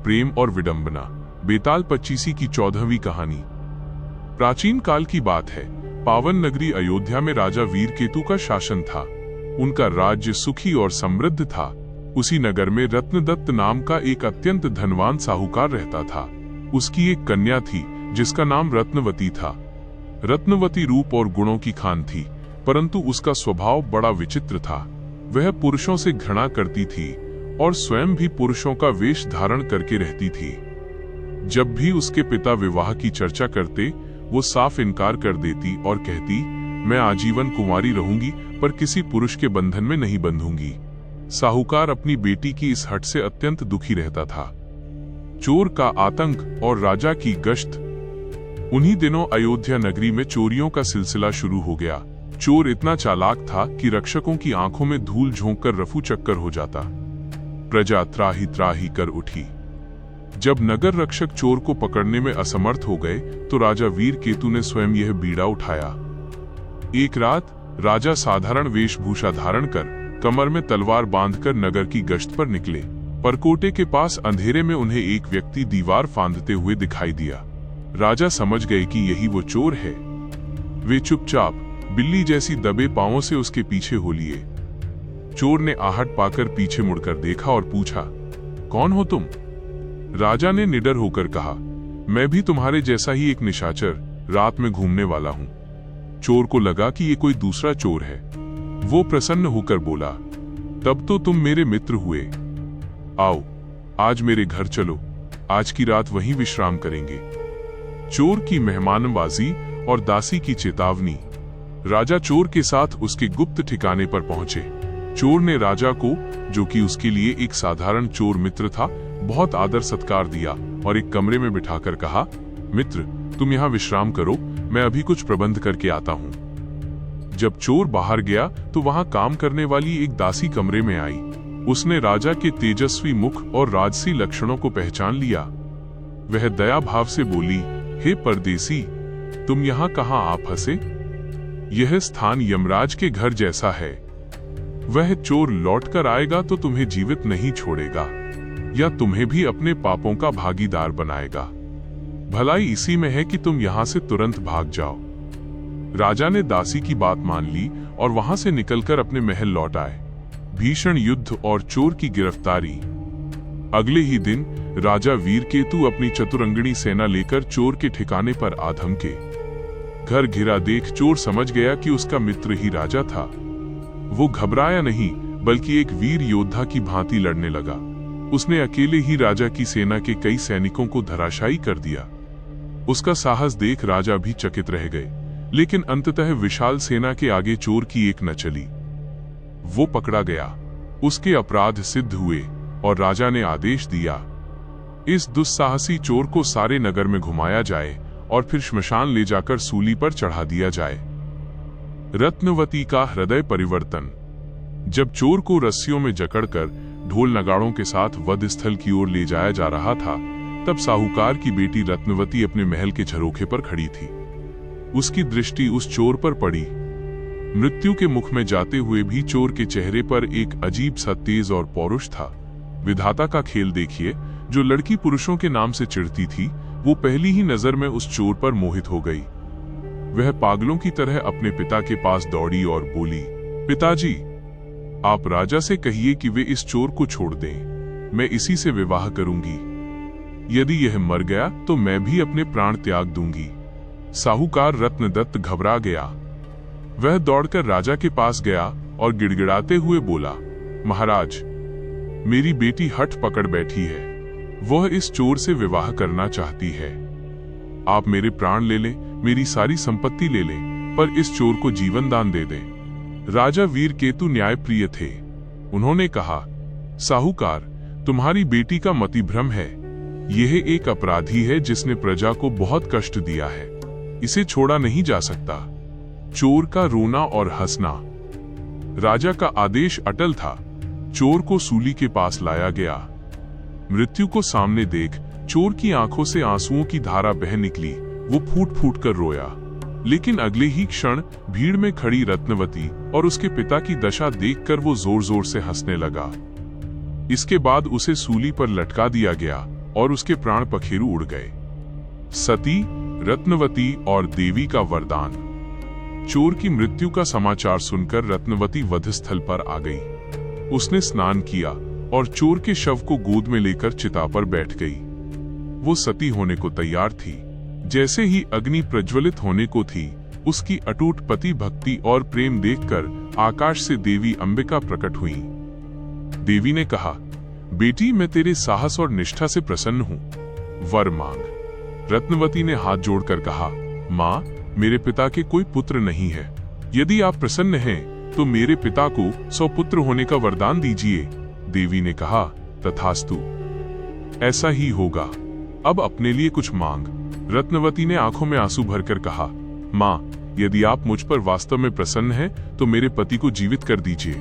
प्रेम और विडंबना। बेताल पच्चीसी की 14वीं कहानी। प्राचीन काल की बात है। पावन नगरी अयोध्या में राजा वीरकेतु का शासन था। उनका राज्य सुखी और समृद्ध था। उसी नगर में रत्नदत्त नाम का एक अत्यंत धनवान साहूकार रहता था। उसकी एक कन्या थी जिसका नाम रत्नवती था। रत्नवती रूप और गुणों की खान थी, परंतु उसका स्वभाव बड़ा विचित्र था। वह पुरुषों से घृणा करती थी और स्वयं भी पुरुषों का वेश धारण करके रहती थी। जब भी उसके पिता विवाह की चर्चा करते, वो साफ इनकार कर देती और कहती, मैं आजीवन कुंवारी रहूंगी, पर किसी पुरुष के बंधन में नहीं बंधूंगी। साहूकार अपनी बेटी की इस हट से अत्यंत दुखी रहता था। चोर का आतंक और राजा की गश्त। उन्हीं दिनों अयोध्या नगरी में चोरियों का सिलसिला शुरू हो गया। चोर इतना चालाक था कि रक्षकों की आंखों में धूल झोंककर रफू चक्कर हो जाता। प्रजा त्राही त्राही कर उठी। जब नगर रक्षक चोर को पकड़ने में असमर्थ हो गए तो राजा वीरकेतु ने स्वयं यह बीड़ा उठाया। एक रात राजा साधारण वेशभूषा धारण कर कमर में तलवार बांधकर नगर की गश्त पर निकले। परकोटे के पास अंधेरे में उन्हें एक व्यक्ति दीवार फांदते हुए दिखाई दिया। राजा समझ गए कि यही वो चोर है। वे चुपचाप बिल्ली जैसी दबे पांवों से उसके पीछे हो लिए। चोर ने आहट पाकर पीछे मुड़कर देखा और पूछा, कौन हो तुम? राजा ने निडर होकर कहा, मैं भी तुम्हारे जैसा ही एक निशाचर, रात में घूमने वाला हूं। चोर को लगा कि ये कोई दूसरा चोर है। वो प्रसन्न होकर बोला, तब तो तुम मेरे मित्र हुए। आओ, आज मेरे घर चलो, आज की रात वहीं विश्राम करेंगे। चोर की मेहमानबाजी और दासी की चेतावनी। राजा चोर के साथ उसके गुप्त ठिकाने पर पहुंचे। चोर ने राजा को, जो कि उसके लिए एक साधारण चोर मित्र था, बहुत आदर सत्कार दिया और एक कमरे में बिठाकर कहा, मित्र, तुम यहाँ विश्राम करो, मैं अभी कुछ प्रबंध करके आता हूँ। जब चोर बाहर गया तो वहां काम करने वाली एक दासी कमरे में आई। उसने राजा के तेजस्वी मुख और राजसी लक्षणों को पहचान लिया। वह दया भाव से बोली, हे परदेसी, तुम यहाँ कहाँ आ फंसे? यह स्थान यमराज के घर जैसा है। वह चोर लौटकर आएगा तो तुम्हें जीवित नहीं छोड़ेगा, या तुम्हें भी अपने पापों का भागीदार बनाएगा। भलाई इसी में है कि तुम यहाँ से तुरंत भाग जाओ। राजा ने दासी की बात मान ली और वहां से निकलकर अपने महल लौट आए। भीषण युद्ध और चोर की गिरफ्तारी। अगले ही दिन राजा वीरकेतु अपनी चतुरंगिणी सेना लेकर चोर के ठिकाने पर आ धमके। घर घिरा देख चोर समझ गया कि उसका मित्र ही राजा था। वो घबराया नहीं, बल्कि एक वीर योद्धा की भांति लड़ने लगा। उसने अकेले ही राजा की सेना के कई सैनिकों को धराशायी कर दिया। उसका साहस देख राजा भी चकित रह गए, लेकिन अंततः विशाल सेना के आगे चोर की एक न चली। वो पकड़ा गया, उसके अपराध सिद्ध हुए और राजा ने आदेश दिया, इस दुस्साहसी चोर को सारे नगर में घुमाया जाए और फिर श्मशान ले जाकर सूली पर चढ़ा दिया जाए। रत्नवती का हृदय परिवर्तन। जब चोर को रस्सियों में जकड़कर ढोल नगाड़ों के साथ वध स्थल की ओर ले जाया जा रहा था, तब साहूकार की बेटी रत्नवती अपने महल के झरोखे पर खड़ी थी। उसकी दृष्टि उस चोर पर पड़ी। मृत्यु के मुख में जाते हुए भी चोर के चेहरे पर एक अजीब सा तेज और पौरुष था। विधाता का खेल देखिए, जो लड़की पुरुषों के नाम से चिढ़ती थी, वो पहली ही नजर में उस चोर पर मोहित हो गई। वह पागलों की तरह अपने पिता के पास दौड़ी और बोली, पिताजी, आप राजा से कहिए कि वे इस चोर को छोड़ दें। मैं इसी से विवाह करूंगी। यदि यह मर गया तो मैं भी अपने प्राण त्याग दूंगी। साहूकार रत्नदत्त घबरा गया। वह दौड़कर राजा के पास गया और गिड़गिड़ाते हुए बोला, महाराज, मेरी बेटी हठ पकड़ बैठी है। वह इस चोर से विवाह करना चाहती है। आप मेरे प्राण ले लें, मेरी सारी संपत्ति ले लें, पर इस चोर को जीवन दान दे दें। राजा वीरकेतु न्यायप्रिय थे। उन्होंने कहा, साहूकार, तुम्हारी बेटी का मतिभ्रम है। यह एक अपराधी है जिसने प्रजा को बहुत कष्ट दिया है। इसे छोड़ा नहीं जा सकता। चोर का रोना और हंसना। राजा का आदेश अटल था। चोर को सूली के पास लाया गया। मृत्यु को सामने देख चोर की आंखों से आंसुओं की धारा बह निकली। वो फूट फूट कर रोया। लेकिन अगले ही क्षण भीड़ में खड़ी रत्नवती और उसके पिता की दशा देखकर वो जोर जोर से हंसने लगा। इसके बाद उसे सूली पर लटका दिया गया और उसके प्राण पखेरु उड़ गए। सती, रत्नवती और देवी का वरदान। चोर की मृत्यु का समाचार सुनकर रत्नवती वधस्थल पर आ गई। उसने स्नान किया और चोर के शव को गोद में लेकर चिता पर बैठ गई। वो सती होने को तैयार थी। जैसे ही अग्नि प्रज्वलित होने को थी, उसकी अटूट पति भक्ति और प्रेम देखकर आकाश से देवी अंबिका प्रकट हुई। देवी ने कहा, बेटी, मैं तेरे साहस और निष्ठा से प्रसन्न हूं, वर मांग। रत्नवती ने हाथ जोड़कर कहा, माँ, मेरे पिता के कोई पुत्र नहीं है। यदि आप प्रसन्न हैं, तो मेरे पिता को 100 पुत्र होने का वरदान दीजिए। देवी ने कहा, तथास्तु, ऐसा ही होगा। अब अपने लिए कुछ मांग। रत्नवती ने आंखों में आंसू भरकर कहा, माँ, यदि आप मुझ पर वास्तव में प्रसन्न हैं, तो मेरे पति को जीवित कर दीजिए।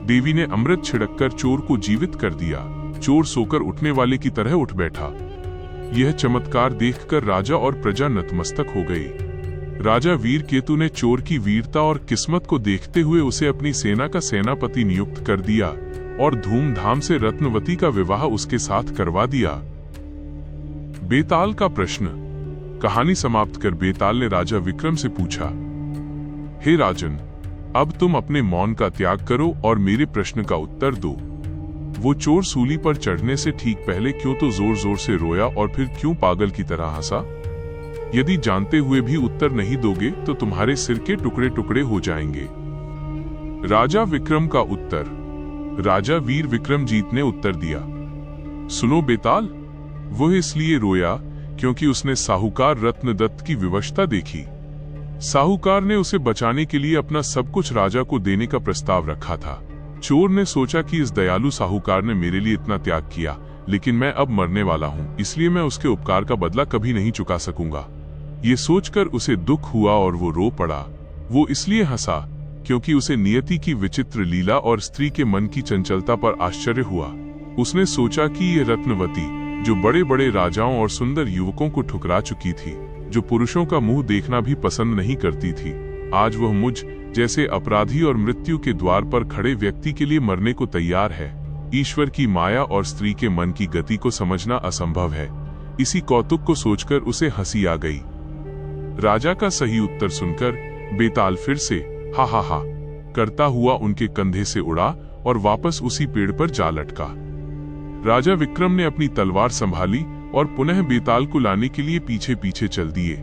देवी ने अमृत छिड़ककर चोर को जीवित कर दिया। चोर सोकर उठने वाले की तरह उठ बैठा। यह चमत्कार देखकर राजा और प्रजा नतमस्तक हो गई। राजा वीर केतु ने चोर की वीरता और किस्मत को देखते हुए उसे अपनी सेना का सेनापति नियुक्त कर दिया और धूमधाम से रत्नवती का विवाह उसके साथ करवा दिया। बेताल का प्रश्न। कहानी समाप्त कर बेताल ने राजा विक्रम से पूछा, हे राजन, अब तुम अपने मौन का त्याग करो और मेरे प्रश्न का उत्तर दो। वो चोर सूली पर चढ़ने से ठीक पहले क्यों तो जोर जोर से रोया और फिर क्यों पागल की तरह हंसा? यदि जानते हुए भी उत्तर नहीं दोगे तो तुम्हारे सिर के टुकड़े टुकड़े हो जाएंगे। राजा विक्रम का उत्तर। राजा वीर विक्रमजीत ने उत्तर दिया, सुनो बेताल, वो इसलिए रोया क्योंकि उसने साहूकार रत्नदत्त की विवशता देखी। साहूकार ने उसे बचाने के लिए अपना सब कुछ राजा को देने का प्रस्ताव रखा था। चोर ने सोचा कि इस दयालु साहूकार ने मेरे लिए इतना त्याग किया, लेकिन मैं अब मरने वाला हूँ, इसलिए मैं उसके उपकार का बदला कभी नहीं चुका सकूंगा। ये सोचकर उसे दुख हुआ और वो रो पड़ा। वो इसलिए हंसा क्योंकि उसे नियति की विचित्र लीला और स्त्री के मन की चंचलता पर आश्चर्य हुआ। उसने सोचा कि ये रत्नवती, जो बड़े बड़े राजाओं और सुंदर युवकों को ठुकरा चुकी थी, जो पुरुषों का मुंह देखना भी पसंद नहीं करती थी, आज वह मुझ जैसे अपराधी और मृत्यु के द्वार पर खड़े व्यक्ति के लिए मरने को तैयार है। ईश्वर की माया और स्त्री के मन की गति को समझना असंभव है। इसी कौतुक को सोचकर उसे हंसी आ गई। राजा का सही उत्तर सुनकर बेताल फिर से हा हा हा करता हुआ उनके कंधे से उड़ा और वापस उसी पेड़ पर जा लटका। राजा विक्रम ने अपनी तलवार संभाली और पुनः बेताल को लाने के लिए पीछे पीछे चल दिए।